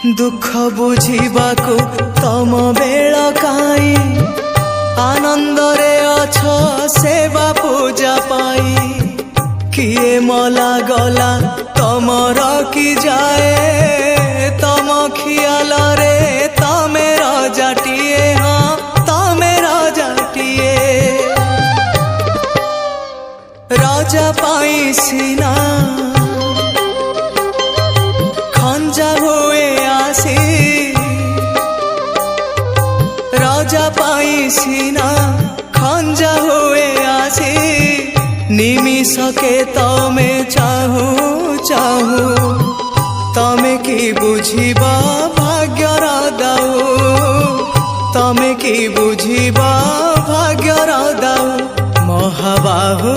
दुख बुझिबाकु तम बेल काई आनंद रे अछ सेवा पूजा पाई किए मला गला तम रखी जाए तम खियाल रे तमे रजाटिए हाँ तमे रजाटिए राजा पाई सीना खंजा हुए आसी राजा पाई सीना खंजा हुए आसी निमिषके तमे चाहू चाहू तमे की बुझिबा भाग्यर दाऊ तमे की बुझिबा भाग्यर दाऊ महाबाहू